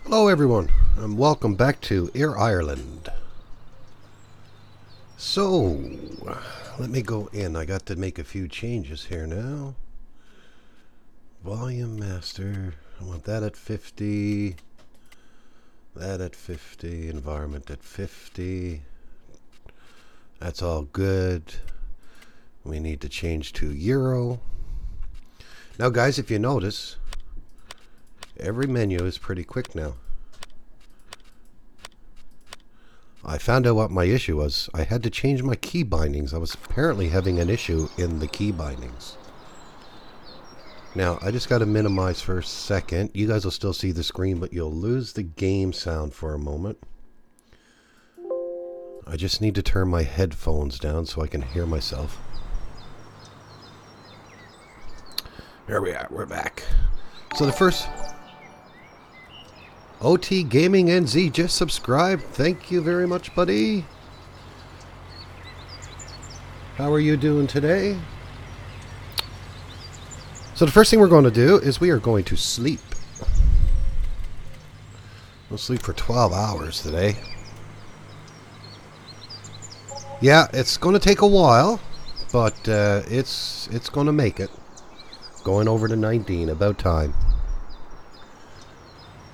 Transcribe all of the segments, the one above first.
Hello everyone, and welcome back to Erie Ireland. So, let me go in. I got to make a few changes here now. Volume master, I want that at 50. That at 50, environment at 50. That's all good. We need to change to Euro. Now guys, if you notice, every menu is pretty quick now. I found out what my issue was. I had to change my key bindings. I was apparently having an issue in the key bindings. Now, I just got to minimize for a second. You guys will still see the screen, but you'll lose the game sound for a moment. I just need to turn my headphones down so I can hear myself. There we are. We're back. So the first... OT Gaming NZ just subscribed. Thank you very much, buddy. How are you doing today? So the first thing we're going to do is we are going to sleep. We'll sleep for 12 hours today. Yeah, it's going to take a while, but it's going to make it. Going over to 19, about time.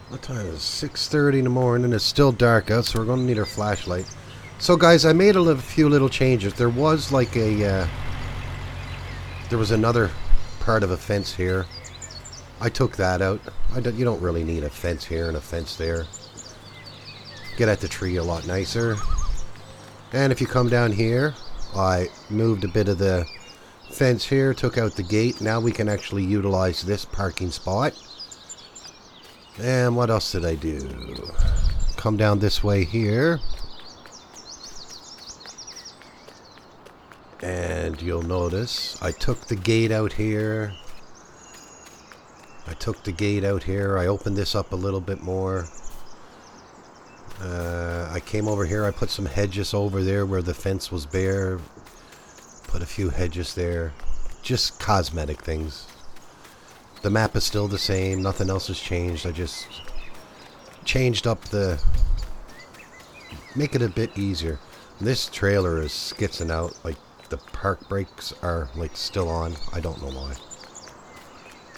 What time is it? 6:30 in the morning. It's still dark out, so we're going to need our flashlight. So guys, I made a few little changes. There was like a... there was another part of a fence here. I took that out. You don't really need a fence here and a fence there. Get at the tree a lot nicer. And if you come down here, I moved a bit of the fence here, took out the gate. Now we can actually utilize this parking spot. And what else did I do? Come down this way here. And you'll notice I took the gate out here. I opened this up a little bit more. I came over here. I put some hedges over there where the fence was bare. Put a few hedges there. Just cosmetic things. The map is still the same. Nothing else has changed. I just changed up the... make it a bit easier. This trailer is skitzing out. Like, the park brakes are, like, still on. I don't know why.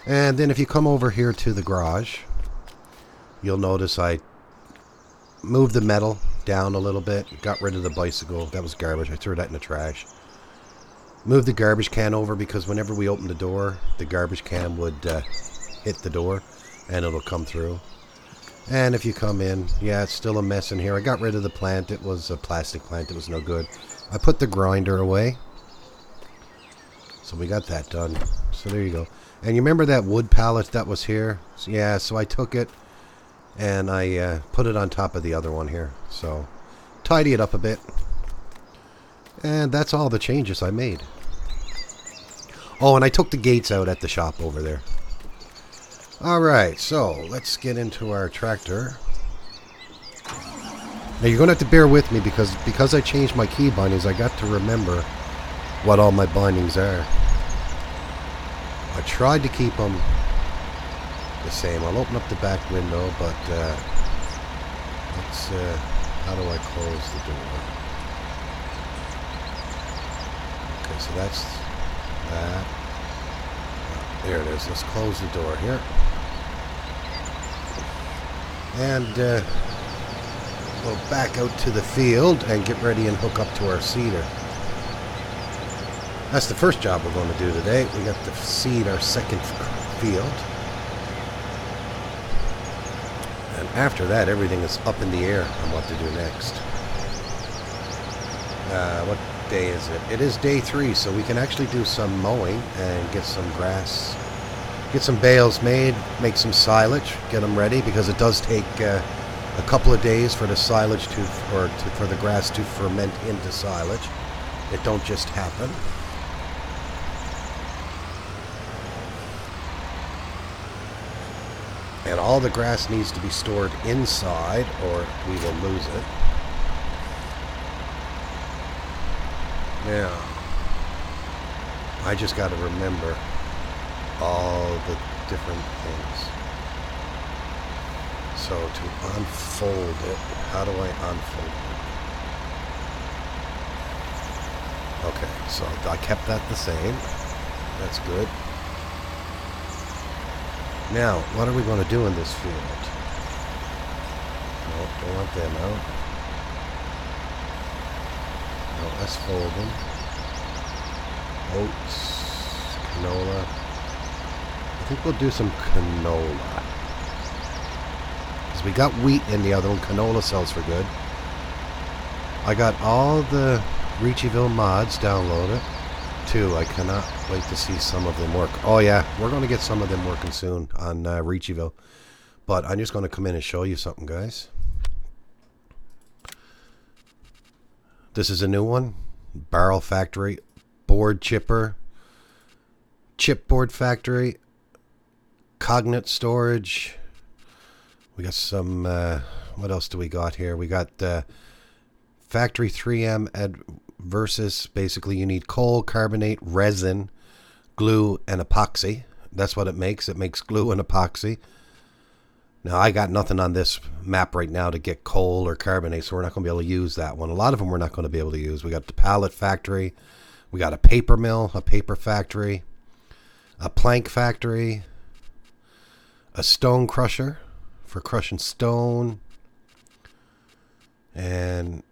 And then if you come over here to the garage, you'll notice I moved the metal down a little bit. Got rid of the bicycle. That was garbage. I threw that in the trash. Moved the garbage can over because whenever we opened the door, the garbage can would hit the door and it'll come through. And if you come in, yeah, it's still a mess in here. I got rid of the plant. It was a plastic plant. It was no good. I put the grinder away. So we got that done. So there you go. And you remember that wood pallet that was here? So, yeah, so I took it and I put it on top of the other one here. So tidy it up a bit. And that's all the changes I made. Oh, and I took the gates out at the shop over there. Alright, so let's get into our tractor. Now you're going to have to bear with me because I changed my key bindings, I got to remember what all my bindings are. I tried to keep them the same. I'll open up the back window, but let's, how do I close the door? Okay, so that's that. There it is. Let's close the door here. And we'll back out to the field and get ready and hook up to our seeder. That's the first job we're going to do today. We got to seed our second field. And after that, everything is up in the air on what to do next. What day is it? It is day 3, so we can actually do some mowing and get some grass, get some bales made, make some silage, get them ready, because it does take a couple of days for the silage for the grass to ferment into silage. It don't just happen. And all the grass needs to be stored inside or we will lose it. Now, I just got to remember all the different things. So So to unfold it, how do I unfold it? Okay, so I kept that the same. That's good. Now, what are we going to do in this field? No, don't want them out. No, let's fold them. Oats, canola. I think we'll do some canola. Because we got wheat in the other one. Canola sells for good. I got all the Reachiville mods downloaded too. I cannot wait to see some of them work. Oh yeah, we're going to get some of them working soon on Reachiville. But I'm just going to come in and show you something, guys. This is a new one. Barrel Factory. Board chipper. Chipboard Factory. Cognate storage. We got some, what else do we got here? We got Factory 3M versus, basically you need coal, carbonate, resin, glue, and epoxy. That's what it makes. It makes glue and epoxy. Now, I got nothing on this map right now to get coal or carbonate, so we're not going to be able to use that one. A lot of them we're not going to be able to use. We got the pallet factory. We got a paper mill, a paper factory, a plank factory, a stone crusher for crushing stone, and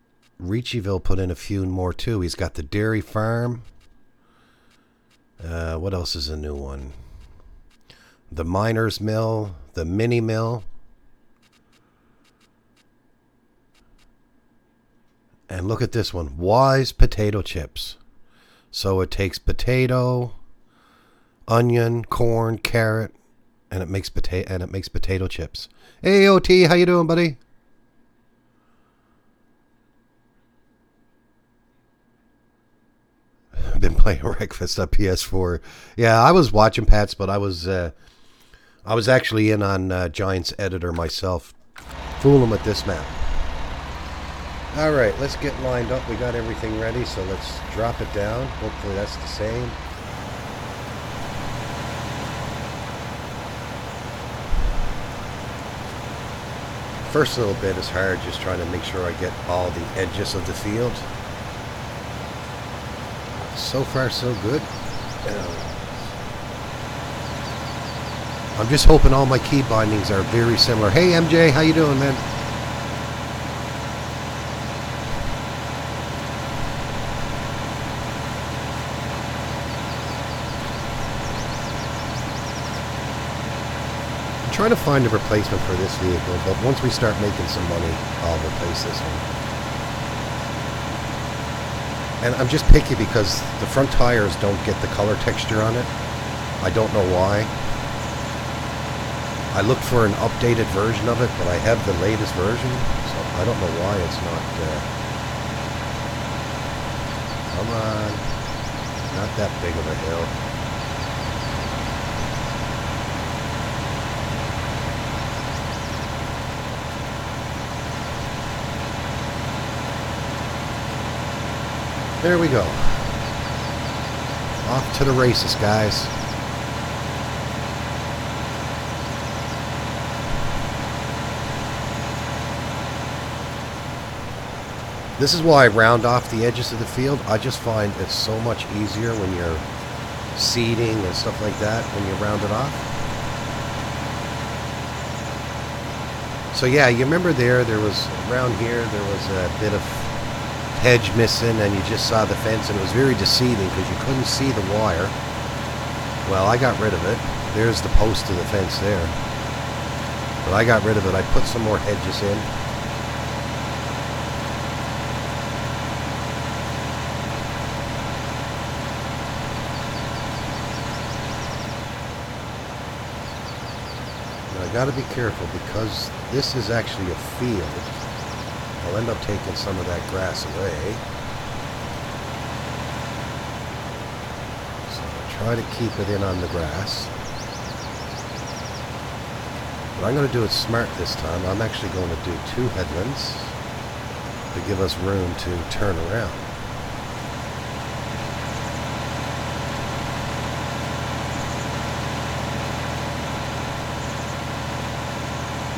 Reachiville put in a few more too. He's got the dairy farm. What else is a new one? The miner's mill, the mini mill, and look at this one, Wise potato chips. So it takes potato, onion, corn, carrot, and it makes potato chips. Hey OT, how you doing, buddy? Been playing Wreckfest on PS4. Yeah, I was watching Pat's, but I was actually in on Giants Editor myself, fooling with this map. All right, let's get lined up. We got everything ready, so let's drop it down. Hopefully that's the same. First little bit is hard, just trying to make sure I get all the edges of the field. So far, so good. I'm just hoping all my key bindings are very similar. Hey MJ, how you doing, man? I'm trying to find a replacement for this vehicle, but once we start making some money, I'll replace this one. And I'm just picky because the front tires don't get the color texture on it. I don't know why. I looked for an updated version of it, but I have the latest version, so I don't know why it's not... Come on. Not that big of a hill. There we go. Off to the races, guys. This is why I round off the edges of the field. I just find it's so much easier when you're seeding and stuff like that, when you round it off. So yeah, you remember there was, around here, there was a bit of hedge missing and you just saw the fence, and it was very deceiving because you couldn't see the wire. Well, I got rid of it. There's the post of the fence there. But I got rid of it. I put some more hedges in. Now, I got to be careful because this is actually a field. I'll end up taking some of that grass away. So I'll try to keep it in on the grass. But I'm going to do it smart this time. I'm actually going to do 2 headlands to give us room to turn around.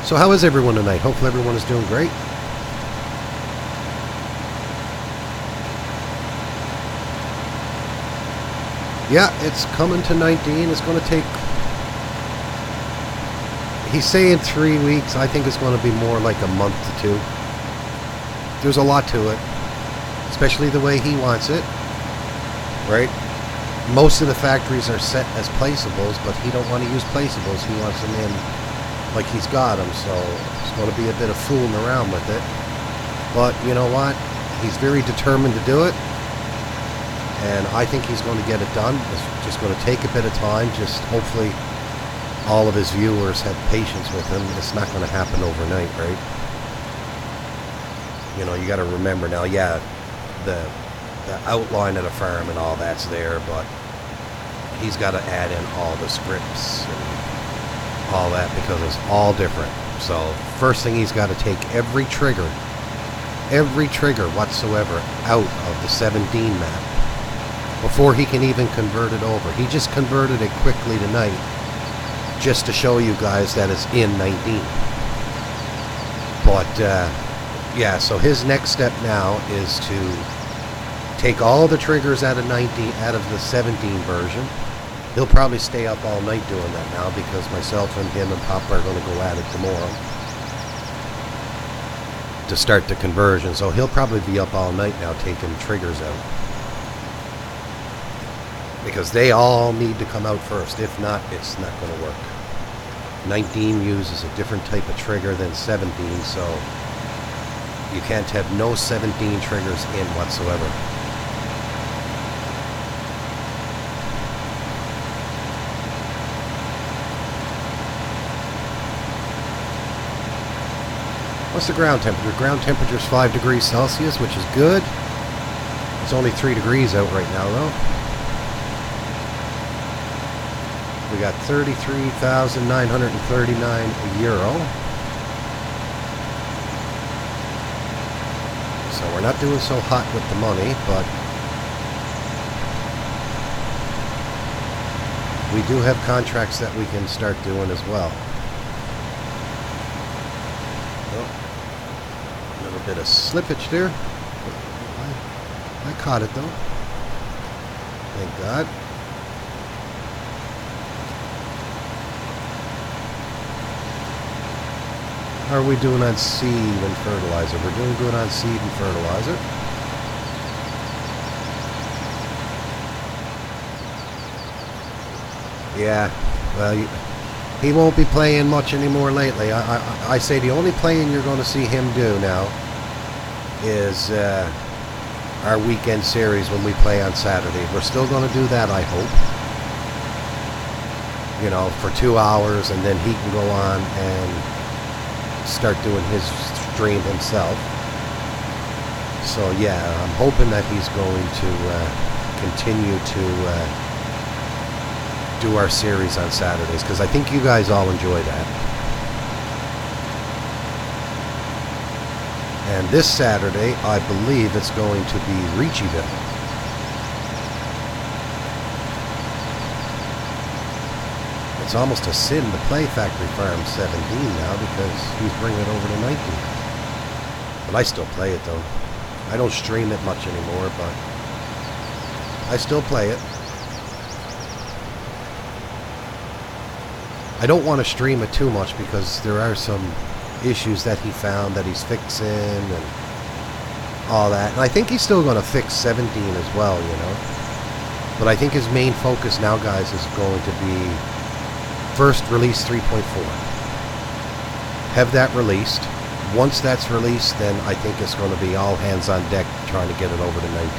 So how is everyone tonight? Hopefully everyone is doing great. Yeah, it's coming to 19. It's going to take... He's saying 3 weeks. I think it's going to be more like a month to 2. There's a lot to it. Especially the way he wants it. Right? Most of the factories are set as placeables, but he don't want to use placeables. He wants them in like he's got them, so it's going to be a bit of fooling around with it. But you know what? He's very determined to do it, and I think he's going to get it done. It's just going to take a bit of time. Just hopefully all of his viewers have patience with him. It's not going to happen overnight, right? You know, you got to remember now, yeah, the outline of the farm and all that's there, but he's got to add in all the scripts and all that because it's all different. So first thing, he's got to take every trigger whatsoever out of the 17 map before he can even convert it over. He just converted it quickly tonight just to show you guys that it's in 19. But yeah, so his next step now is to take all the triggers out of 19, out of the 17 version. He'll probably stay up all night doing that now because myself and him and Papa are going to go at it tomorrow to start the conversion. So he'll probably be up all night now taking triggers out because they all need to come out first. If not, it's not going to work. 19 uses a different type of trigger than 17, so you can't have no 17 triggers in whatsoever. What's the ground temperature? Ground temperature is 5 degrees Celsius, which is good. It's only 3 degrees out right now, though. We got 33,939 euro. So we're not doing so hot with the money, but we do have contracts that we can start doing as well. A little bit of slippage there. I caught it though. Thank God. How are we doing on seed and fertilizer? We're doing good on seed and fertilizer. Yeah, well, he won't be playing much anymore lately. I say the only playing you're going to see him do now is our weekend series when we play on Saturday. We're still going to do that, I hope. You know, for 2 hours, and then he can go on and start doing his stream himself. So yeah, I'm hoping that he's going to continue to do our series on Saturdays, because I think you guys all enjoy that. And this Saturday, I believe it's going to be Riccieville. It's almost a sin to play Factory Farm 17 now because he's bringing it over to 19. But I still play it though. I don't stream it much anymore, but I still play it. I don't want to stream it too much because there are some issues that he found that he's fixing and all that. And I think he's still going to fix 17 as well, you know. But I think his main focus now, guys, is going to be first release 3.4. Have that released. Once that's released, then I think it's going to be all hands on deck trying to get it over to 19.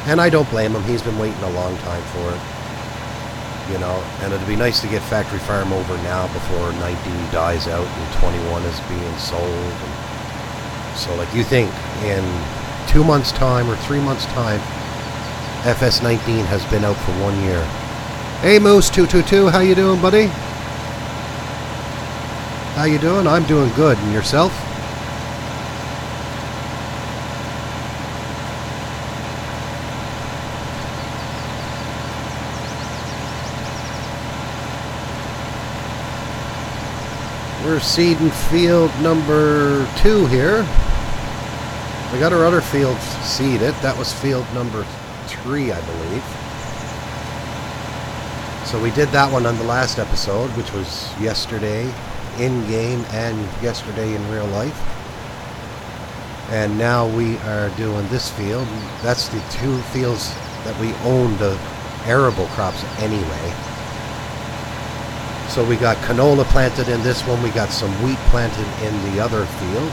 And I don't blame him. He's been waiting a long time for it. You know, and it'd be nice to get Factory Farm over now before 19 dies out and 21 is being sold. And so, like, you think in 2 months' time or 3 months' time, FS19 has been out for 1 year. Hey, Moose222, how you doing, buddy? How you doing? I'm doing good. And yourself? We're seeding field number 2 here. We got our other field seeded. That was field number 3, I believe. So we did that one on the last episode, which was yesterday in-game and yesterday in real life. And now we are doing this field. That's the 2 fields that we own the arable crops anyway. So we got canola planted in this one. We got some wheat planted in the other field.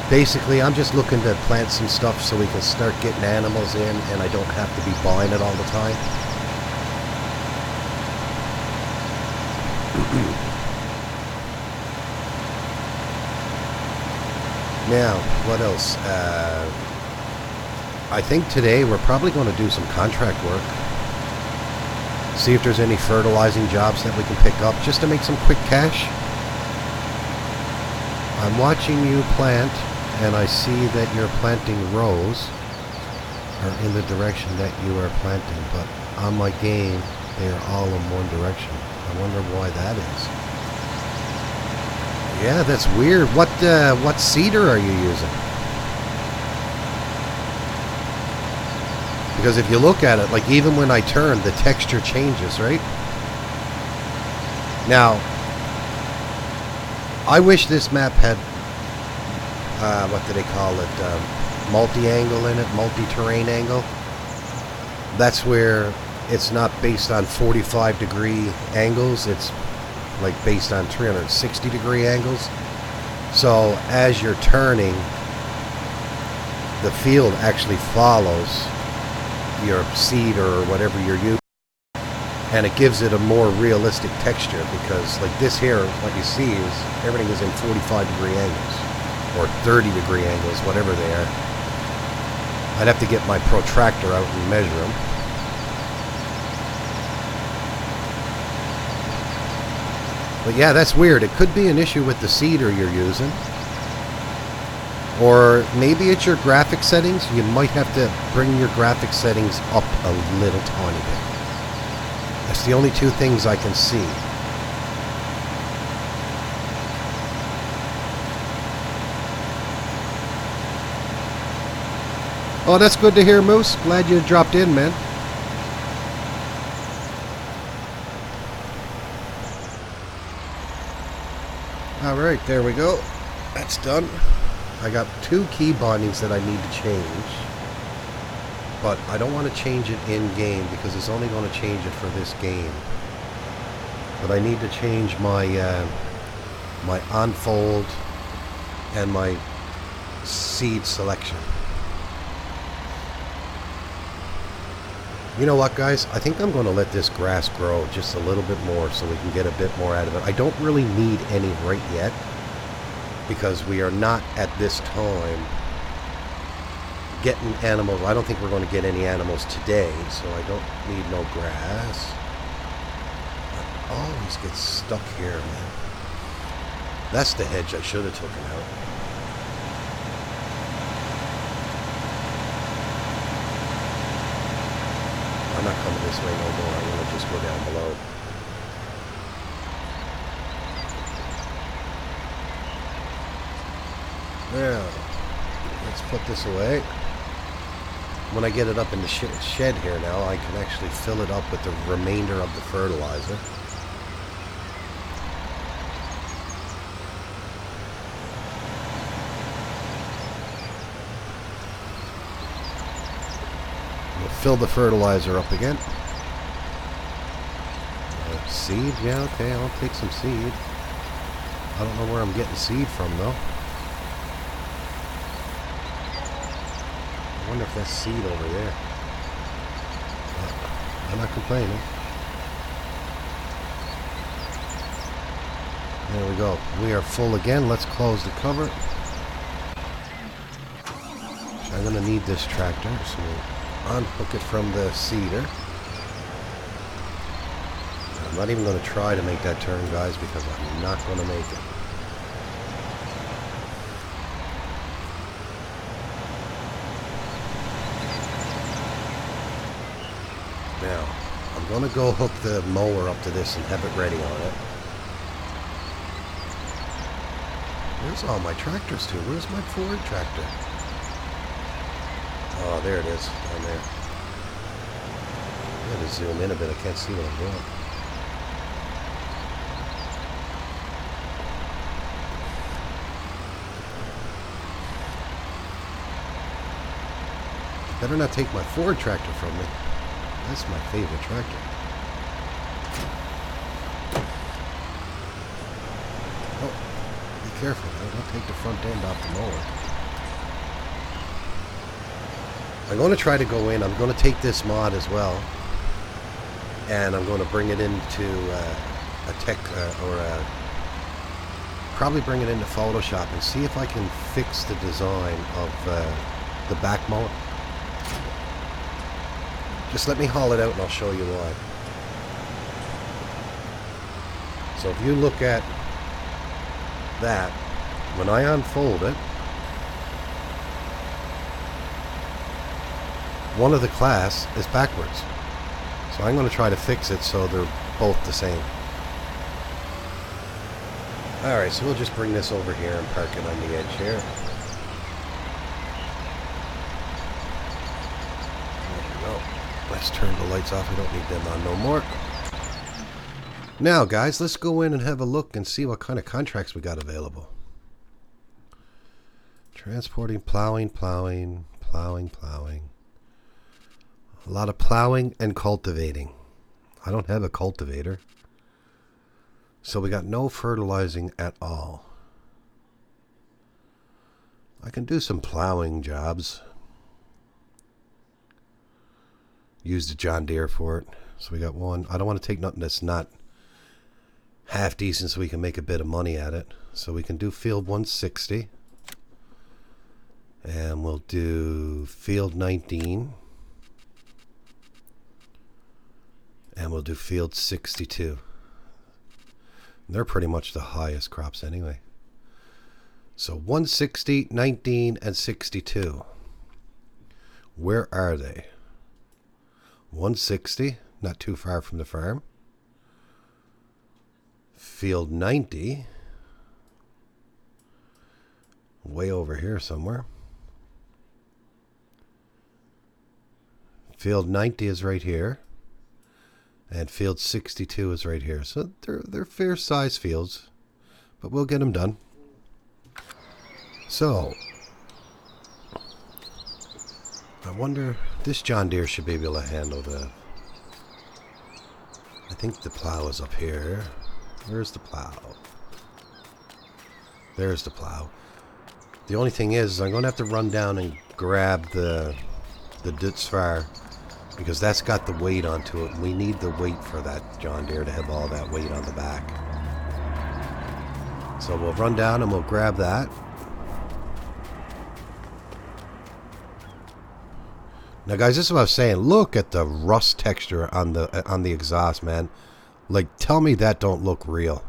Basically, I'm just looking to plant some stuff so we can start getting animals in and I don't have to be buying it all the time. Now, what else? I think today we're probably going to do some contract work. See if there's any fertilizing jobs that we can pick up just to make some quick cash. I'm watching you plant and I see that you're planting rows or in the direction that you are planting, but on my game they are all in one direction. I wonder why that is. Yeah, that's weird. What seeder are you using? Because if you look at it, like even when I turn, the texture changes, right? Now, I wish this map had, what do they call it, multi-angle in it, multi-terrain angle. That's where it's not based on 45-degree angles, it's like based on 360-degree angles. So as you're turning, the field actually follows your seed or whatever you're using, and it gives it a more realistic texture, because like this here, what you see is everything is in 45-degree angles or 30-degree angles, whatever they are. I'd have to get my protractor out and measure them. But yeah, that's weird. It could be an issue with the seeder you're using. Or maybe it's your graphic settings. You might have to bring your graphic settings up a little tiny bit. That's the only 2 things I can see. Oh, that's good to hear, Moose. Glad you dropped in, man. Alright, there we go. That's done. I got 2 key bindings that I need to change. But I don't want to change it in-game because it's only going to change it for this game. But I need to change my my unfold and my seed selection. You know what, guys? I think I'm going to let this grass grow just a little bit more so we can get a bit more out of it. I don't really need any right yet because we are not at this time getting animals. I don't think we're going to get any animals today, so I don't need no grass. I always get stuck here, man. That's the hedge I should have taken out. I'm not coming this way no more. I'm going to just go down below. Now, let's put this away. When I get it up in the shed here now, I can actually fill it up with the remainder of the fertilizer. We'll fill the fertilizer up again. Seed? Yeah, okay, I'll take some seed. I don't know where I'm getting seed from, though. I wonder if that's seed over there. I'm not complaining. There we go. We are full again. Let's close the cover. I'm going to need this tractor, so we'll unhook it from the seeder. I'm not even going to try to make that turn, guys, because I'm not going to make it. Now, I'm going to go hook the mower up to this and have it ready on it. Where's all my tractors to? Where's my Ford tractor? Oh, there it is, down there. I gotta zoom in a bit. I can't see what I'm doing. Better not take my Ford tractor from me. That's my favorite tractor. Oh, be careful. Don't take the front end off the mower. I'm going to try to go in. I'm going to take this mod as well. And I'm going to bring it into a tech probably bring it into Photoshop and see if I can fix the design of the back mower. Just let me haul it out and I'll show you why. So if you look at that, when I unfold it, one of the class is backwards. So I'm going to try to fix it so they're both the same. Alright, so we'll just bring this over here and park it on the edge here. Let's turn the lights off. We don't need them on no more. Now, guys, let's go in and have a look and see what kind of contracts we got available. Transporting, plowing. A lot of plowing and cultivating. I don't have a cultivator. So we got no fertilizing at all. I can do some plowing jobs. Use the John Deere for it. So we got one. I don't want to take nothing that's not half decent so we can make a bit of money at it. So we can do field 160. And we'll do field 19. And we'll do field 62. They're pretty much the highest crops anyway. So 160, 19, and 62. Where are they? 160, not too far from the farm. Field 90, way over here somewhere. Field 90 is right here. And field 62 is right here. So they're fair size fields, but we'll get them done. So I wonder, this John Deere should be able to handle the... I think the plow is up here. Where's the plow? There's the plow. The only thing is I'm going to have to run down and grab the Dutzfar, because that's got the weight onto it. We need the weight for that John Deere to have all that weight on the back. So we'll run down and we'll grab that. Now, guys, this is what I was saying. Look at the rust texture on the exhaust, man. Like, tell me that don't look real.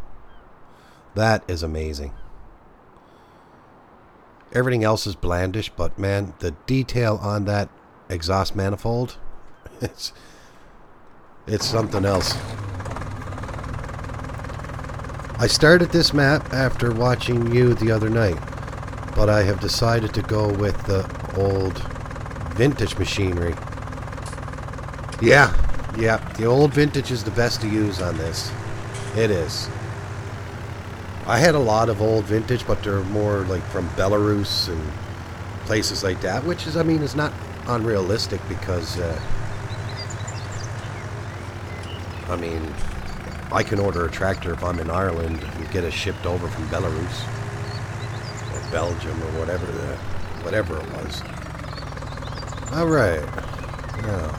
That is amazing. Everything else is blandish, but man, the detail on that exhaust manifold, it's something else. I started this map after watching you the other night, but I have decided to go with the old vintage machinery. Yeah, the old vintage is the best to use on this. It is. I had a lot of old vintage, but they're more like from Belarus and places like that, which is, I mean, is not unrealistic because, I mean, I can order a tractor if I'm in Ireland and get it shipped over from Belarus or Belgium or whatever it was. All right, now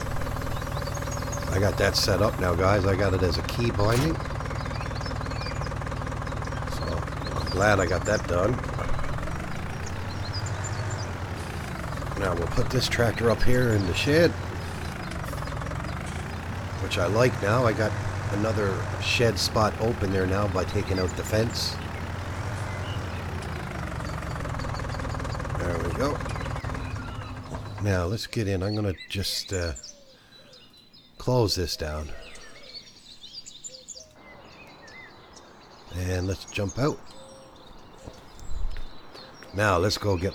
I got that set up now, guys. I got it as a key binding, so I'm glad I got that done. Now we'll put this tractor up here in the shed, which I like now. I got another shed spot open there now by taking out the fence. There we go. Now let's get in. I'm going to just close this down. And let's jump out. Now let's go get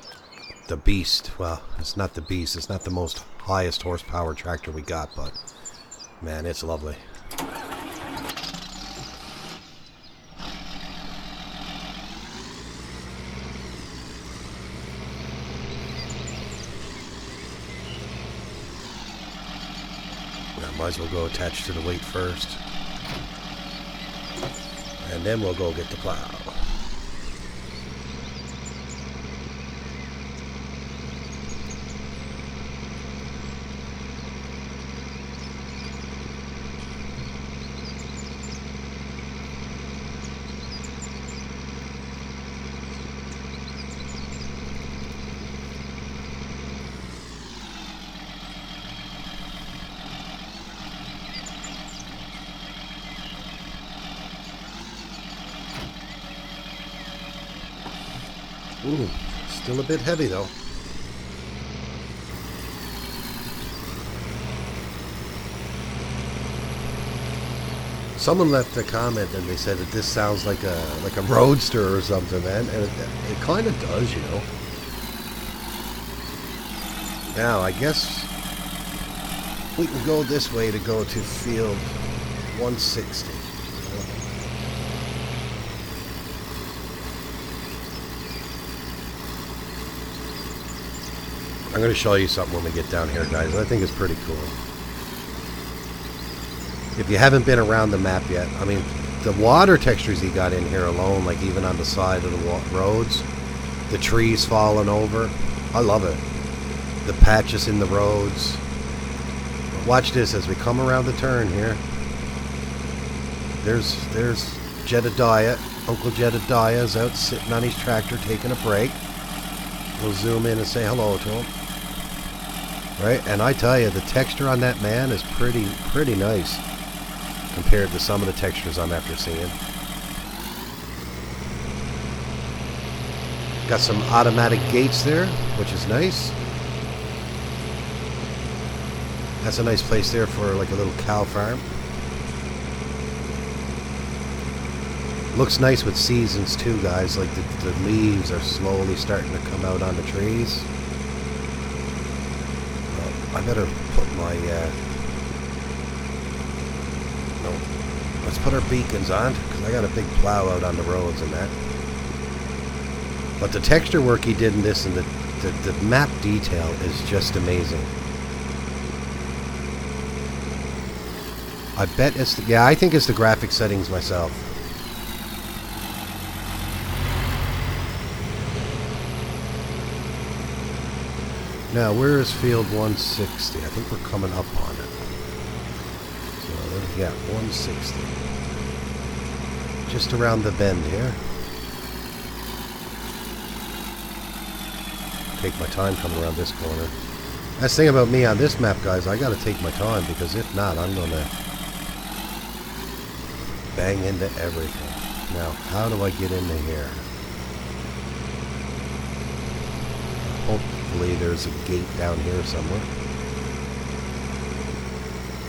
the beast. Well, it's not the beast. It's not the most highest horsepower tractor we got, but man, it's lovely. Might as well go attach to the weight first. And then we'll go get the plow. Ooh, still a bit heavy though. Someone left a comment and they said that this sounds like a roadster or something, man, and it kind of does, you know. Now I guess we can go this way to go to field 160. I'm going to show you something when we get down here, guys. I think it's pretty cool. If you haven't been around the map yet, I mean, the water textures he got in here alone, like even on the side of the roads, the trees falling over, I love it. The patches in the roads. Watch this as we come around the turn here. There's Jedediah. Uncle Jedediah is out sitting on his tractor taking a break. We'll zoom in and say hello to him. Right, and I tell you, the texture on that man is pretty nice compared to some of the textures I'm after seeing. Got some automatic gates there, which is nice. That's a nice place there for like a little cow farm. Looks nice with seasons too, guys. Like the leaves are slowly starting to come out on the trees. I better put my, no, let's put our beacons on, because I got a big plow out on the roads and that. But the texture work he did in this and the map detail is just amazing. I bet it's, yeah, I think it's the graphic settings myself. Now, where is field 160? I think we're coming up on it. So, yeah, 160. Just around the bend here. Take my time coming around this corner. That's the thing about me on this map, guys. I gotta take my time, because if not, I'm gonna bang into everything. Now, how do I get into here? Hopefully there's a gate down here somewhere.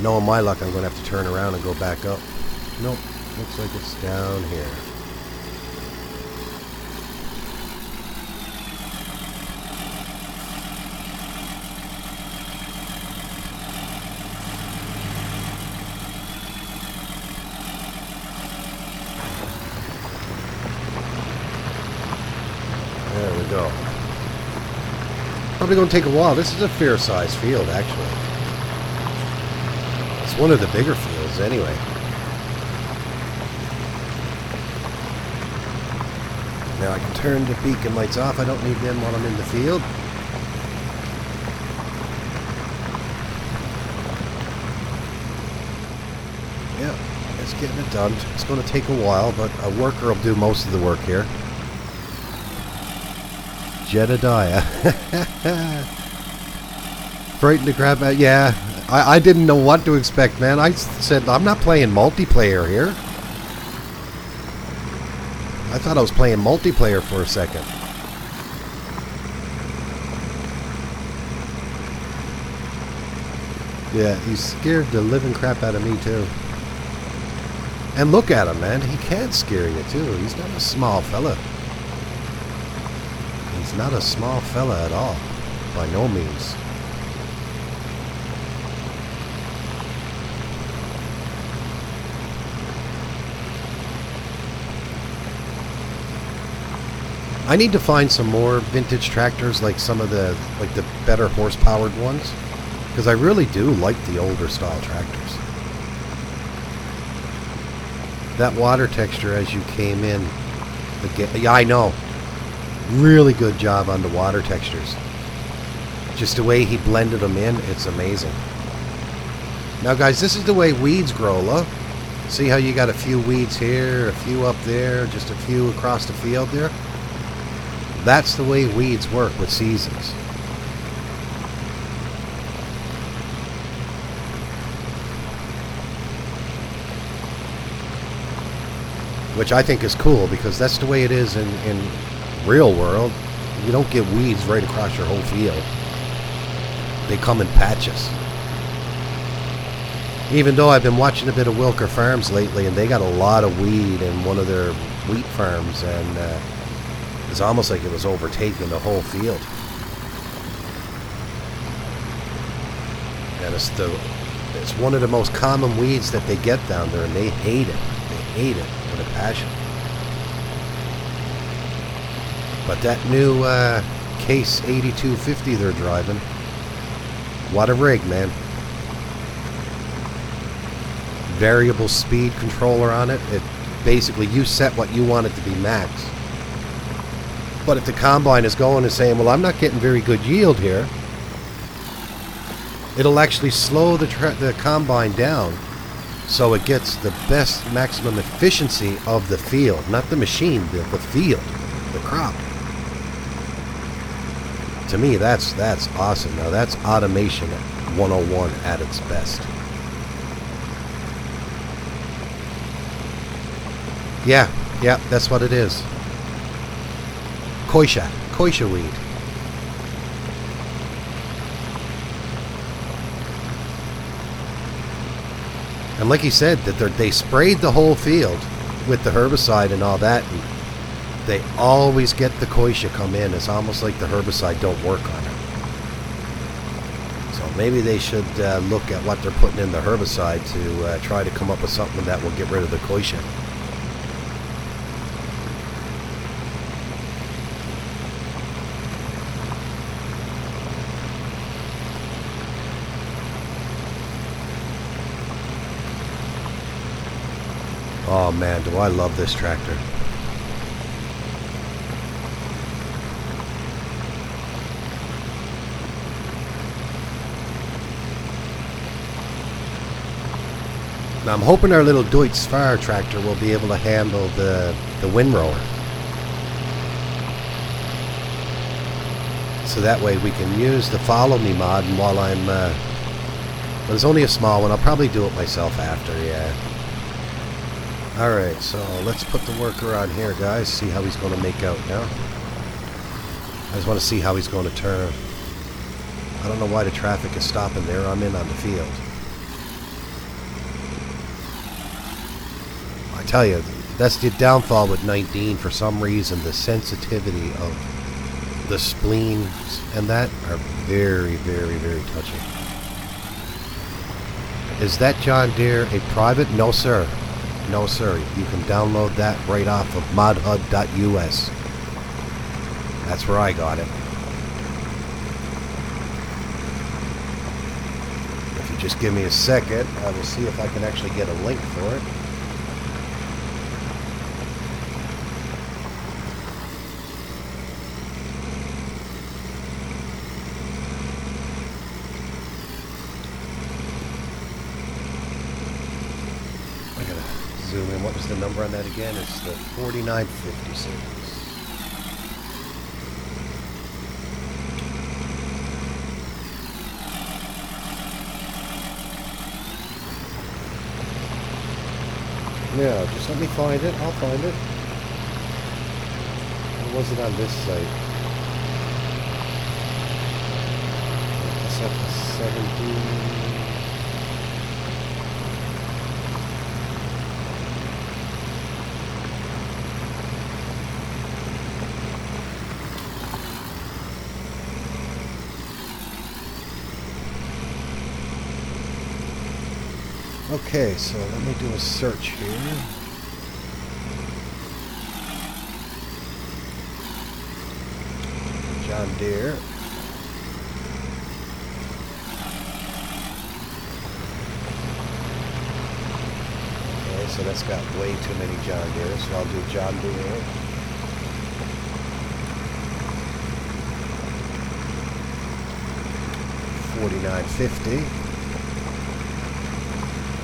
Knowing my luck, I'm going to have to turn around and go back up. Nope, looks like it's down here. There we go. Probably going to take a while. This is a fair-sized field, actually. It's one of the bigger fields, anyway. Now I can turn the beacon lights off. I don't need them while I'm in the field. Yeah, it's getting it done. It's going to take a while, but a worker will do most of the work here. Jedediah. Frightened to grab out. Yeah, I didn't know what to expect, man. I said, I'm not playing multiplayer here. I thought I was playing multiplayer for a second. Yeah, he's scared the living crap out of me, too. And look at him, man. He can scare you, too. He's not a small fella. It's not a small fella at all. By no means. I need to find some more vintage tractors, like some of the better horse-powered ones, because I really do like the older style tractors. That water texture as you came in, yeah, I know. Really good job on the water textures. Just the way he blended them in, it's amazing. Now, guys, this is the way weeds grow, look. See how you got a few weeds here, a few up there, just a few across the field there? That's the way weeds work with seasons. Which I think is cool, because that's the way it is in real world. You don't get weeds right across your whole field. They come in patches. Even though I've been watching a bit of Wilker Farms lately, and they got a lot of weed in one of their wheat farms, and it's almost like it was overtaking the whole field. And it's one of the most common weeds that they get down there, and they hate it. They hate it with a passion. But that new Case 8250 they're driving, what a rig, man. Variable speed controller on it. It basically, you set what you want it to be max. But if the combine is going and saying, well, I'm not getting very good yield here, it'll actually slow the combine down so it gets the best maximum efficiency of the field. Not the machine, the field, the crop. To me, that's awesome. Now, that's automation 101 at its best. Yeah, that's what it is. Koisha weed. And like he said, that they sprayed the whole field with the herbicide and all that, and they always get the koisha come in. It's almost like the herbicide don't work on it. So maybe they should look at what they're putting in the herbicide to try to come up with something that will get rid of the koisha. Oh man, do I love this tractor. Now I'm hoping our little Deutz Fahr tractor will be able to handle the windrower. So that way we can use the follow me mod, and while I'm but it's only a small one, I'll probably do it myself after, yeah. Alright, so let's put the worker on here, guys, see how he's going to make out now. I just want to see how he's going to turn. I don't know why the traffic is stopping there. I'm in on the field. I tell you, that's the downfall with 19. For some reason, the sensitivity of the spleens and that are very, very, very touchy. Is that John Deere a private? No, sir. No, sir. You can download that right off of modhud.us. That's where I got it. If you just give me a second, I will see if I can actually get a link for it. Zoom in. What was the number on that again? It's the 4956. Yeah, just let me find it. I'll find it. Or was it on this site? SF17. Okay, so let me do a search here. John Deere. Okay, so that's got way too many John Deere, so I'll do John Deere. $49.50.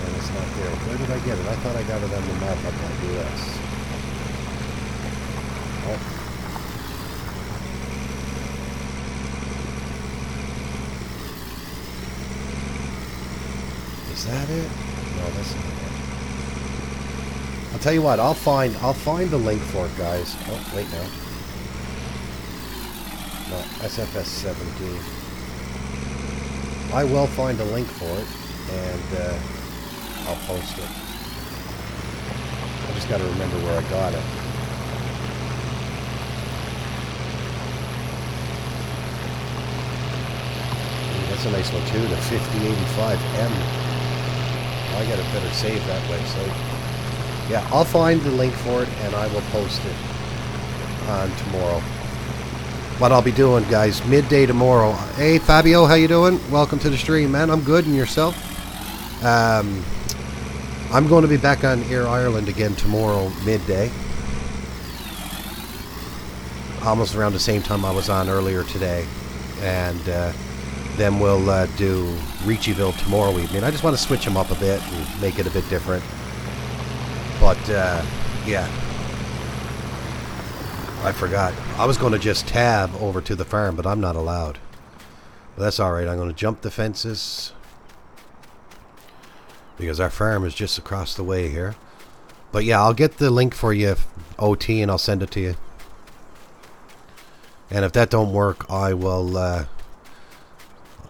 And it's not there. Where did I get it? I thought I got it on the map up on US. Oh. Is that it? No, that's not it. I'll tell you what, I'll find the link for it, guys. Oh, wait now. No, that's FS19. I will find a link for it, and I'll post it. I just got to remember where I got it. Ooh, that's a nice one too, the 5085M. I got it better saved that way, so yeah, I'll find the link for it, and I will post it on tomorrow. What I'll be doing, guys, midday tomorrow. Hey, Fabio, how you doing? Welcome to the stream, man. I'm good, and yourself? I'm going to be back on Erie Ireland again tomorrow, midday. Almost around the same time I was on earlier today. And then we'll do Reachiville tomorrow evening. I just want to switch them up a bit and make it a bit different. But, yeah. I forgot. I was going to just tab over to the farm, but I'm not allowed. But that's alright. I'm going to jump the fences, because our farm is just across the way here. But yeah, I'll get the link for you, OT, and I'll send it to you. And if that don't work, I will,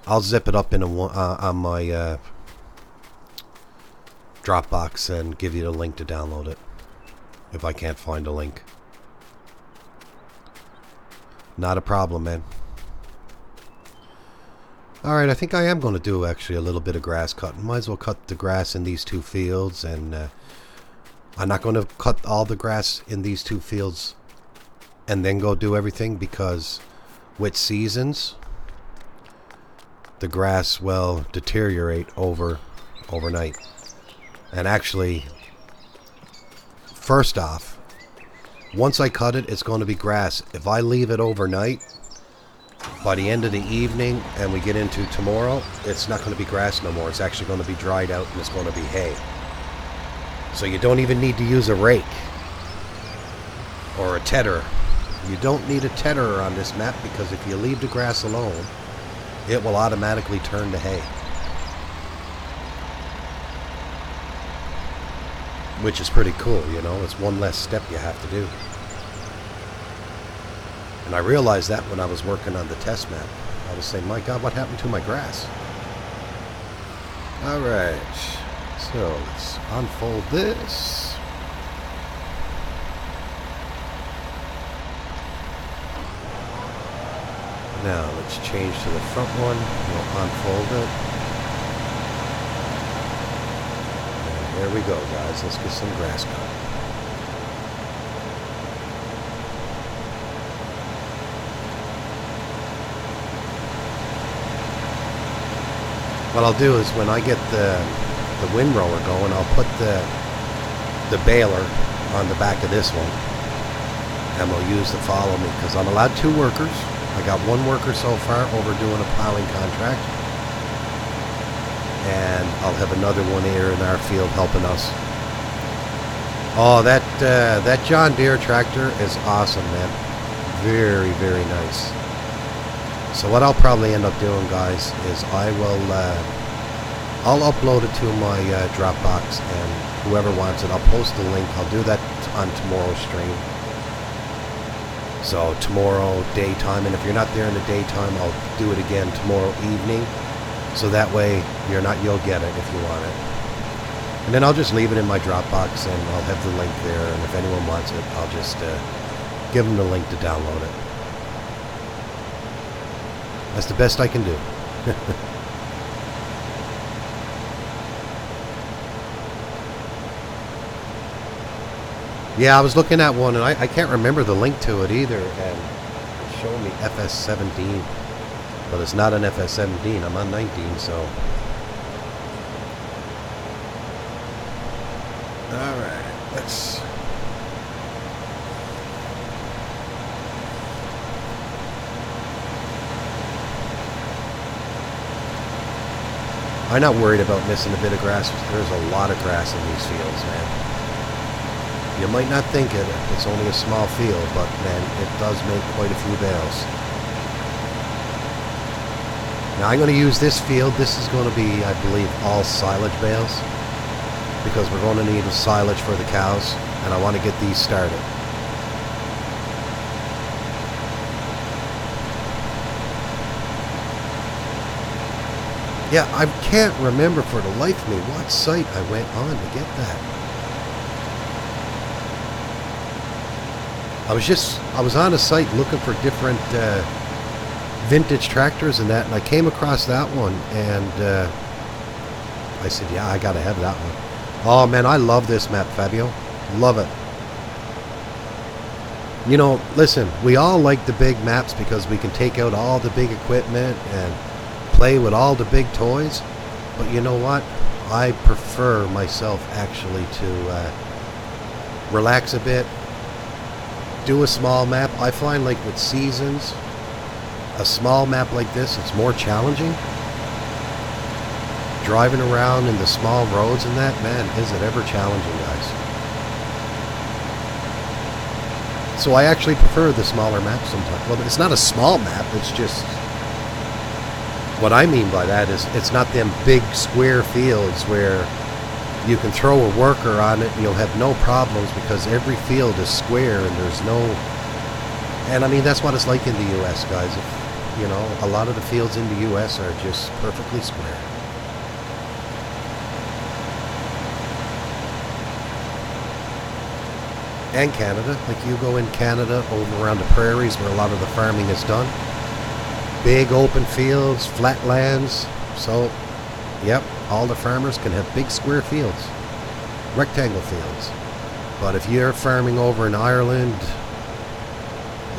I'll zip it up in on my Dropbox and give you the link to download it, if I can't find a link. Not a problem, man. Alright, I think I am going to do actually a little bit of grass cutting. Might as well cut the grass in these two fields, and I'm not going to cut all the grass in these two fields and then go do everything, because with seasons the grass will deteriorate overnight. And actually, first off, once I cut it, it's going to be grass. If I leave it overnight, by the end of the evening and we get into tomorrow, it's not going to be grass no more. It's actually going to be dried out, and it's going to be hay. So you don't even need to use a rake or a tedder. You don't need a tedder on this map, because if you leave the grass alone, it will automatically turn to hay. Which is pretty cool, you know. It's one less step you have to do. And I realized that when I was working on the test map. I was saying, my God, what happened to my grass? Alright. So, let's unfold this. Now, let's change to the front one. We'll unfold it. There we go, guys. Let's get some grass cut. What I'll do is, when I get the windrower going, I'll put the baler on the back of this one, and we'll use the follow me, because I'm allowed 2 workers. I got 1 worker so far over doing a plowing contract. And I'll have another one here in our field helping us. Oh, that John Deere tractor is awesome, man. Very, very nice. So what I'll probably end up doing, guys, is I'll upload it to my Dropbox, and whoever wants it, I'll post the link. I'll do that on tomorrow's stream. So tomorrow daytime, and if you're not there in the daytime, I'll do it again tomorrow evening. So that way you'll get it if you want it. And then I'll just leave it in my Dropbox, and I'll have the link there, and if anyone wants it, I'll just give them the link to download it. That's the best I can do. Yeah, I was looking at one, and I can't remember the link to it either, and it's showing me FS17. But it's not an FS17, I'm on 19, so... Alright, let's... I'm not worried about missing a bit of grass. There's a lot of grass in these fields, man. You might not think it, it's only a small field, but man, it does make quite a few bales. Now I'm going to use this field. This is going to be, I believe, all silage bales, because we're going to need a silage for the cows, and I want to get these started. Yeah, I can't remember for the life of me what site I went on to get that. I was on a site looking for different vintage tractors and that, and I came across that one, and I said, yeah, I gotta have that one. Oh man, I love this map, Fabio. Love it. You know, listen, we all like the big maps because we can take out all the big equipment and play with all the big toys, but you know what? I prefer myself actually to relax a bit, do a small map. I find like with seasons, a small map like this, it's more challenging. Driving around in the small roads and that, man, is it ever challenging, guys. So I actually prefer the smaller map sometimes. Well, it's not a small map, it's just... What I mean by that is it's not them big square fields where you can throw a worker on it and you'll have no problems because every field is square and there's no... And I mean, that's what it's like in the US, guys. If, you know, a lot of the fields in the US are just perfectly square. And Canada, like you go in Canada over around the prairies where a lot of the farming is done. Big open fields, flat lands. So, yep, all the farmers can have big square fields, rectangle fields. But if you're farming over in Ireland,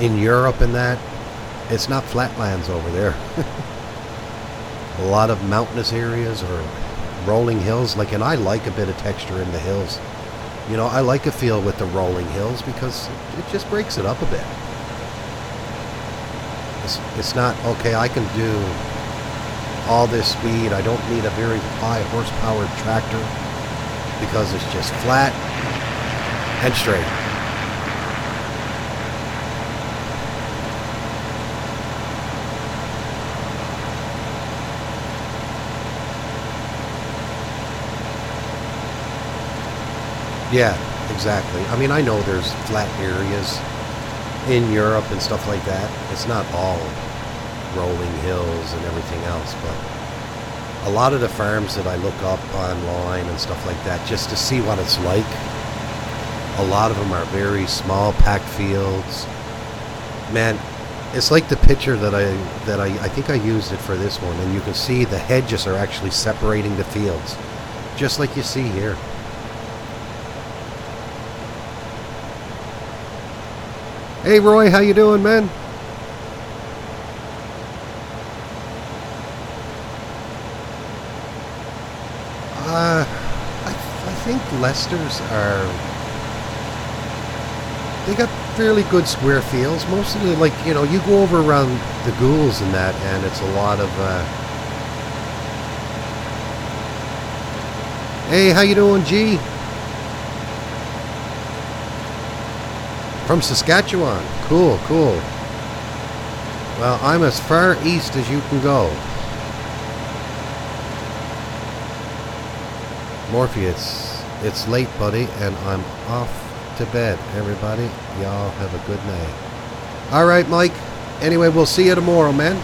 in Europe and that, it's not flat lands over there. A lot of mountainous areas or rolling hills. Like, and I like a bit of texture in the hills. You know, I like a field with the rolling hills because it just breaks it up a bit. It's not, okay, I can do all this speed. I don't need a very high horsepower tractor because it's just flat and straight. Yeah, exactly. I mean, I know there's flat areas in Europe and stuff like that. It's not all rolling hills and everything else, but a lot of the farms that I look up online and stuff like that just to see what it's like, a lot of them are very small packed fields. Man, it's like the picture that I think I used it for this one, and you can see the hedges are actually separating the fields, just like you see here. Hey Roy, how you doing, man? I think Leicester's they got fairly good square fields. Most of the, like, you know, you go over around the Ghouls and that, and it's a lot of hey, how you doing, G? From Saskatchewan. Cool, cool. Well, I'm as far east as you can go. Morpheus, it's late, buddy, and I'm off to bed. Everybody, y'all have a good night. All right, Mike. Anyway, we'll see you tomorrow, man.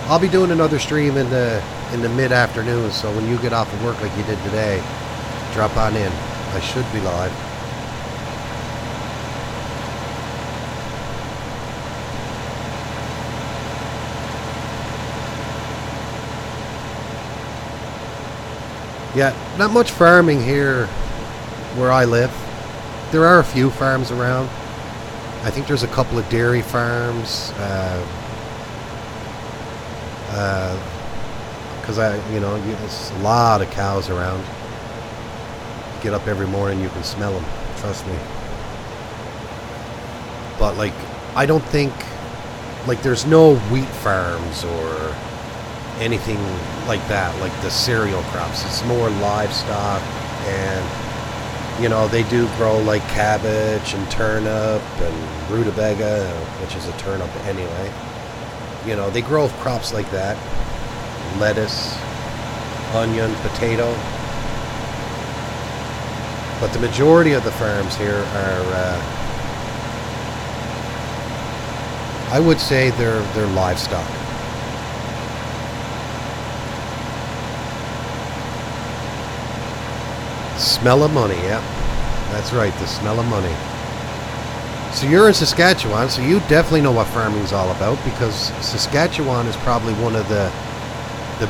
I'll be doing another stream in the mid-afternoon, so when you get off of work like you did today, drop on in. I should be live. Yeah, not much farming here where I live. there are a few farms around. I think there's a couple of dairy farms. Because there's a lot of cows around. You get up every morning, you can smell them. Trust me. But like, I don't think like there's no wheat farms or anything like that, like the cereal crops. It's more livestock, and they do grow like cabbage and turnip and rutabaga, which is a turnip anyway. They grow crops like that. Lettuce, onion, potato. But the majority of the farms here are, I would say they're livestock. Smell of money, yeah. That's right, the smell of money. So you're in Saskatchewan, so you definitely know what farming's all about, because Saskatchewan is probably one of the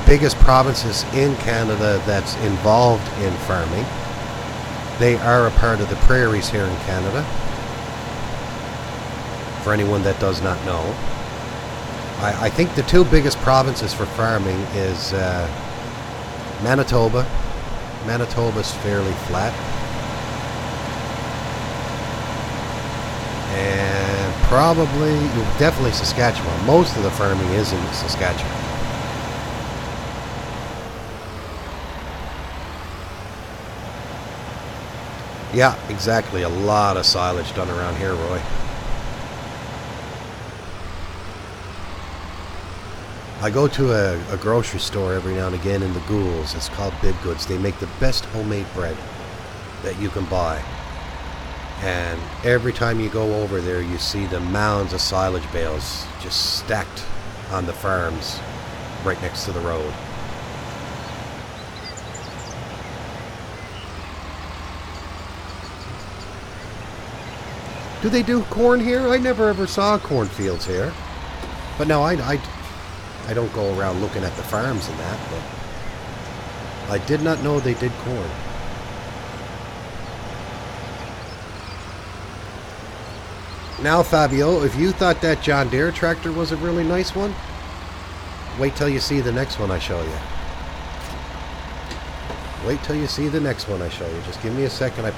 biggest provinces in Canada that's involved in farming. They are a part of the prairies here in Canada, for anyone that does not know. I think the two biggest provinces for farming is Manitoba. Manitoba's fairly flat. And definitely Saskatchewan. Most of the farming is in Saskatchewan. Yeah, exactly. A lot of silage done around here, Roy. I go to a grocery store every now and again in the Ghouls. It's called Big Goods. They make the best homemade bread that you can buy. And every time you go over there, you see the mounds of silage bales just stacked on the farms right next to the road. Do they do corn here? I never ever saw cornfields here. But no, I don't go around looking at the farms and that, but I did not know they did corn. Now, Fabio, if you thought that John Deere tractor was a really nice one, wait till you see the next one I show you. Wait till you see the next one I show you. Just give me a second. I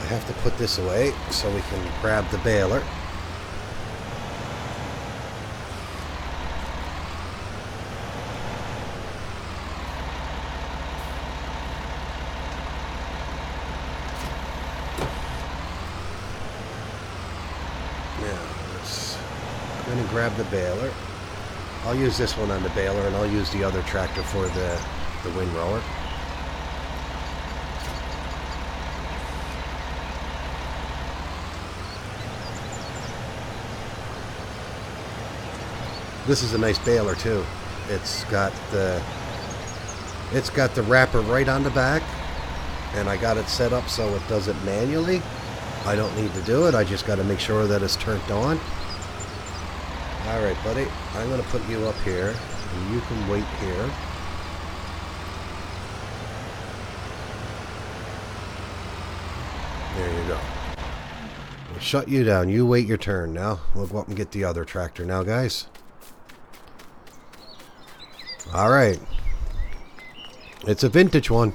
have to put this away so we can grab the baler. I'm going to grab the baler. I'll use this one on the baler, and I'll use the other tractor for the windrower. This is a nice baler too. It's got the wrapper right on the back, and I got it set up so it does it manually. I don't need to do it. I just got to make sure that it's turned on. Alright, buddy, I'm going to put you up here, and you can wait here. There you go. We'll shut you down. You wait your turn now. We'll go up and get the other tractor now, guys. Alright. It's a vintage one.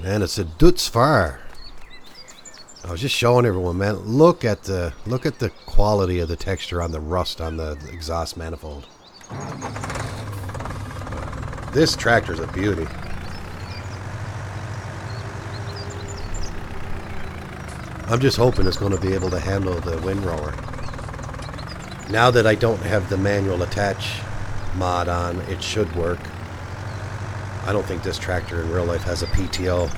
Man, it's a Dutz Far. I was just showing everyone, man. Look at the quality of the texture on the rust on the exhaust manifold. This tractor's a beauty. I'm just hoping it's going to be able to handle the windrower. Now that I don't have the manual attach mod on, it should work. I don't think this tractor in real life has a PTO.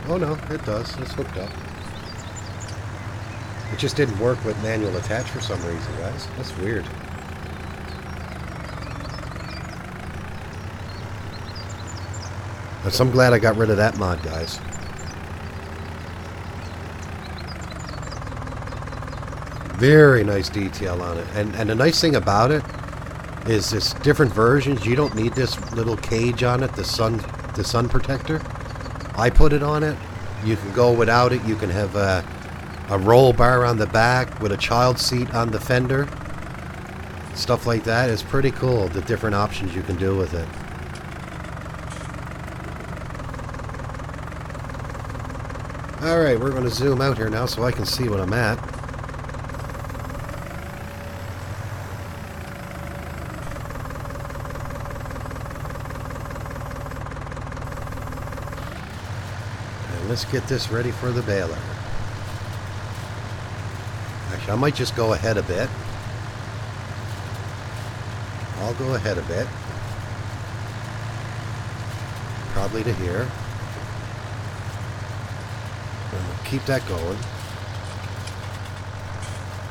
Oh no, it does. It's hooked up. It just didn't work with manual attach for some reason, guys. That's weird. But I'm glad I got rid of that mod, guys. Very nice detail on it. And the nice thing about it is this different versions. You don't need this little cage on it, the sun protector. I put it on it. You can go without it. You can have a roll bar on the back with a child seat on the fender. Stuff like that. It's pretty cool, the different options you can do with it. Alright, we're going to zoom out here now so I can see what I'm at. And let's get this ready for the baler. Actually, I might just go ahead a bit. I'll go ahead a bit. Probably to here. And we'll keep that going.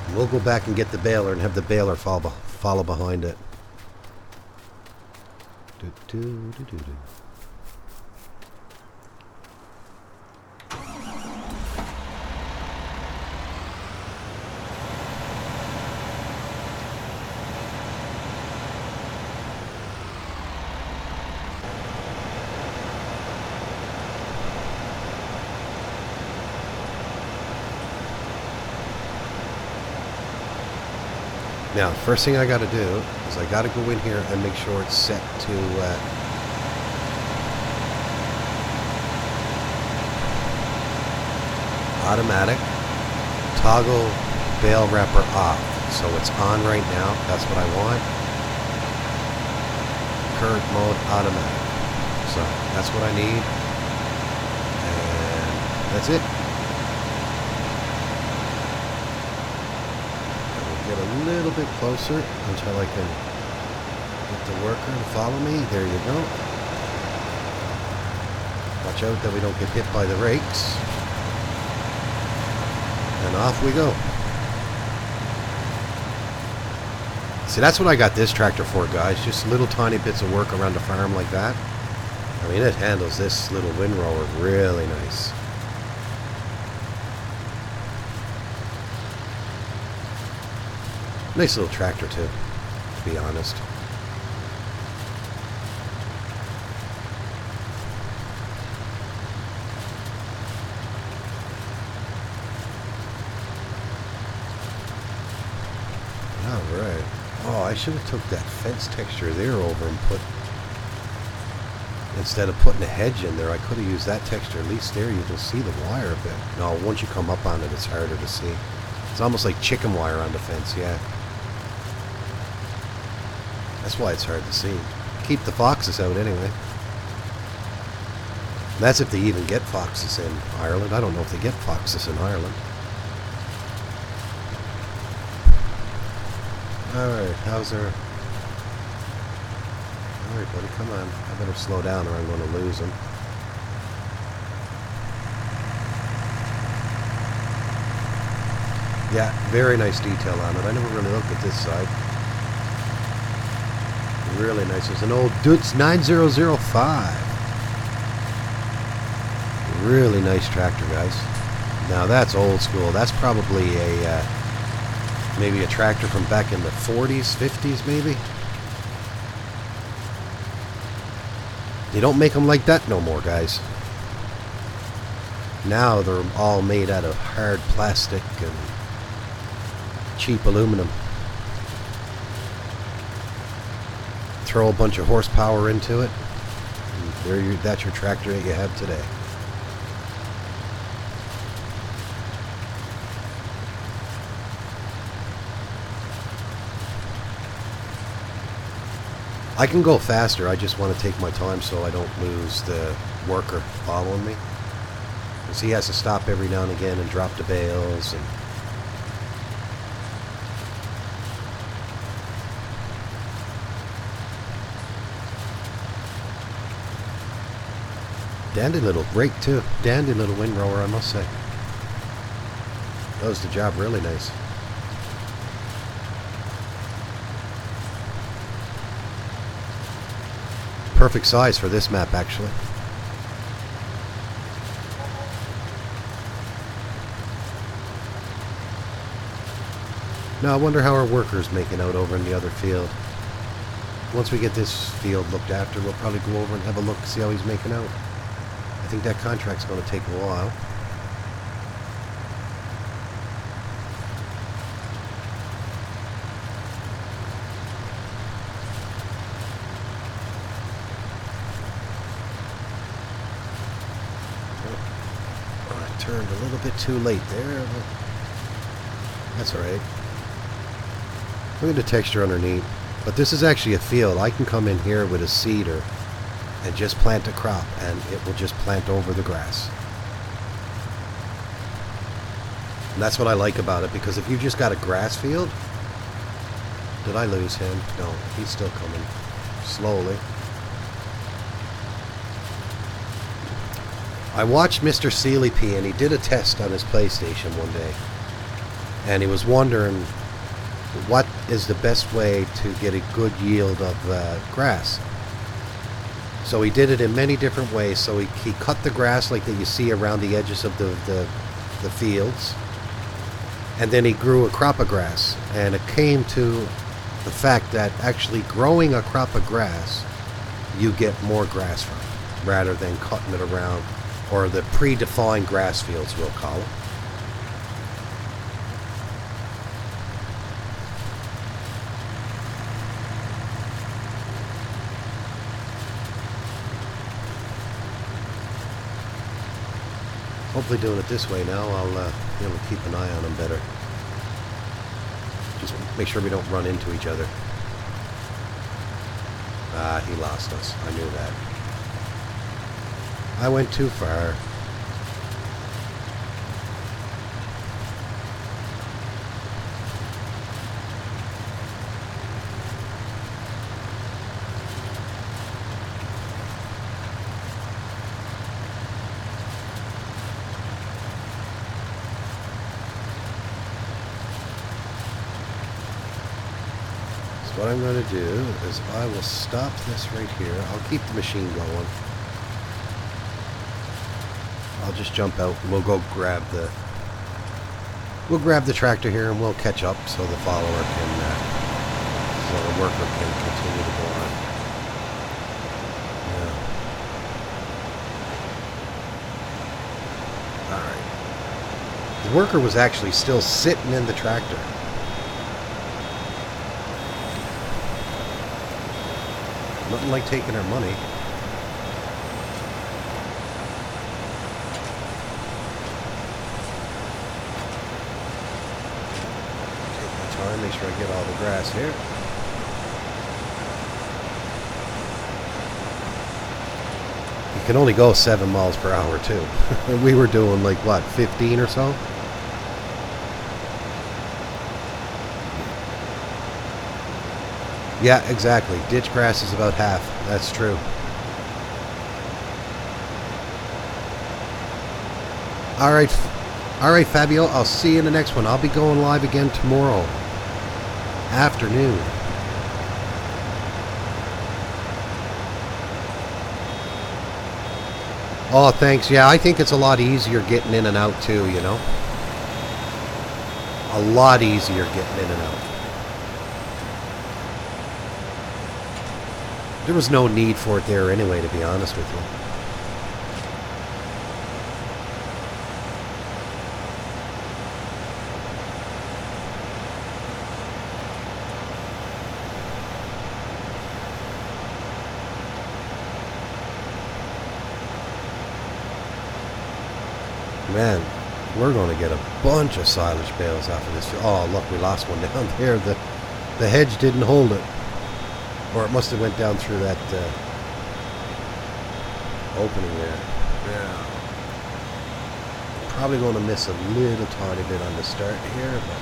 And we'll go back and get the baler and have the baler follow behind it. Now, first thing I got to do is I got to go in here and make sure it's set to automatic. Toggle bale wrapper off. So it's on right now. That's what I want. Current mode automatic. So that's what I need. And that's it. Get a little bit closer until I can get the worker to follow me. There you go. Watch out that we don't get hit by the rakes. And off we go. See, that's what I got this tractor for, guys. Just little tiny bits of work around the farm like that. I mean, it handles this little windrower really nice. Nice little tractor too, to be honest. Alright. Oh, I should have took that fence texture there over and put, instead of putting a hedge in there, I could have used that texture. At least there you can see the wire a bit. No, once you come up on it, it's harder to see. It's almost like chicken wire on the fence, yeah. That's why it's hard to see. Keep the foxes out anyway. And that's if they even get foxes in Ireland. I don't know if they get foxes in Ireland. Alright, how's our... Alright, buddy, come on. I better slow down or I'm going to lose him. Yeah, very nice detail on it. I never really looked at this side. Really nice. It's an old Dutz 9005. Really nice tractor, guys. Now that's old school. That's probably a maybe a tractor from back in the 40s, 50s, maybe. They don't make them like that no more, guys. Now they're all made out of hard plastic and cheap aluminum. Throw a bunch of horsepower into it, and that's your tractor that you have today. I can go faster, I just want to take my time so I don't lose the worker following me. Because he has to stop every now and again and drop the bales and dandy little brake too. Dandy little windrower, I must say. Does the job really nice. Perfect size for this map, actually. Now I wonder how our worker's making out over in the other field. Once we get this field looked after, we'll probably go over and have a look, see how he's making out. I think that contract's going to take a while. Oh, I turned a little bit too late there, but that's alright. Look at the texture underneath. But this is actually a field. I can come in here with a seeder and just plant a crop, and it will just plant over the grass. And that's what I like about it, because if you just got a grass field... Did I lose him? No, he's still coming. Slowly. I watched Mr. Sealy P, and he did a test on his PlayStation one day. And he was wondering what is the best way to get a good yield of grass. So he did it in many different ways. So he cut the grass like that you see around the edges of the fields. And then he grew a crop of grass. And it came to the fact that actually growing a crop of grass, you get more grass from it, rather than cutting it around, or the predefined grass fields, we'll call it. Hopefully doing it this way now, I'll be able to keep an eye on them better. Just make sure we don't run into each other. Ah, he lost us. I knew that. I went too far. What I'm going to do is I will stop this right here. I'll keep the machine going. I'll just jump out and we'll go grab the... We'll grab the tractor here and we'll catch up so the follower can... so the worker can continue to go on. Yeah. Alright. The worker was actually still sitting in the tractor. Nothing like taking our money. Take my time, make sure I get all the grass here. You can only go 7 miles per hour too. We were doing like what, 15 or so? Yeah, exactly. Ditch grass is about half. That's true. Alright, Fabio. I'll see you in the next one. I'll be going live again tomorrow afternoon. Oh, thanks. Yeah, I think it's a lot easier getting in and out too, you know? A lot easier getting in and out. There was no need for it there anyway, to be honest with you. Man, we're going to get a bunch of silage bales off of this. Oh, look, we lost one down there. The hedge didn't hold it. Or it must have went down through that opening there. Yeah. Probably going to miss a little tiny bit on the start here, but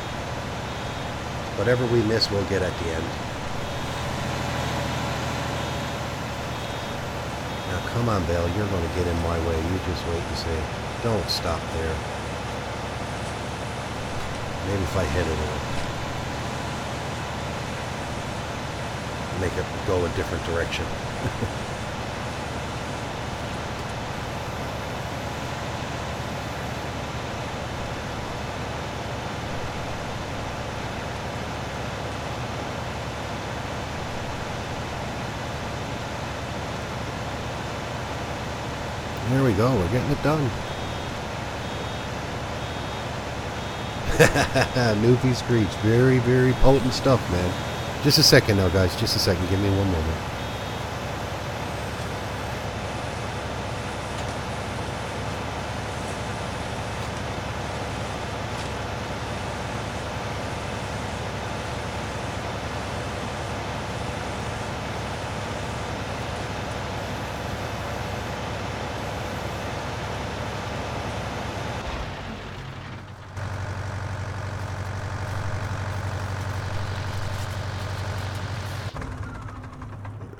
whatever we miss, we'll get at the end. Now, come on, Bale. You're going to get in my way. You just wait and see. Don't stop there. Maybe if I hit it, it'll make it go a different direction. There we go. We're getting it done. Newfie Screech. Very, very potent stuff, man. Just a second now, guys. Just a second. Give me one moment.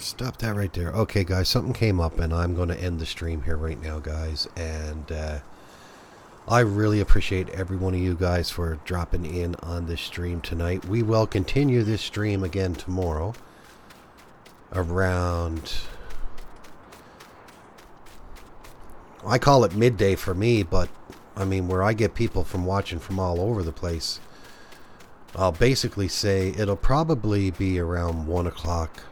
Stop that right there. Okay, guys, something came up, and I'm going to end the stream here right now, guys. And I really appreciate every one of you guys for dropping in on this stream tonight. We will continue this stream again tomorrow around, I call it midday for me, but I mean, where I get people from watching from all over the place, I'll basically say it'll probably be around 1 o'clock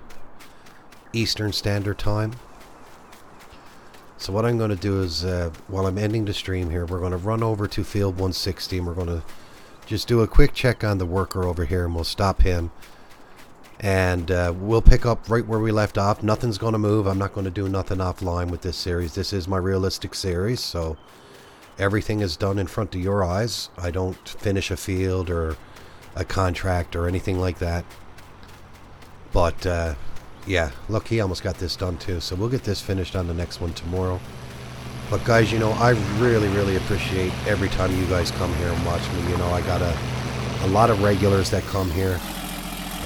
Eastern Standard Time. So what I'm going to do is, while I'm ending the stream here, we're going to run over to field 160, and we're going to just do a quick check on the worker over here, and we'll stop him. And we'll pick up right where we left off. Nothing's going to move. I'm not going to do nothing offline with this series. This is my realistic series, so everything is done in front of your eyes. I don't finish a field or a contract or anything like that. But yeah, look, he almost got this done too. So we'll get this finished on the next one tomorrow. But guys, you know, I really, really appreciate every time you guys come here and watch me. You know, I got a lot of regulars that come here,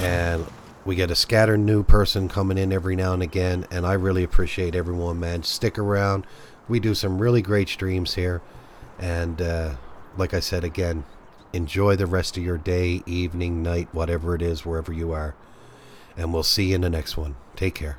and we get a scattered new person coming in every now and again, and I really appreciate everyone, man. Stick around. We do some really great streams here, and like I said again, enjoy the rest of your day, evening, night, whatever it is, wherever you are. And we'll see you in the next one. Take care.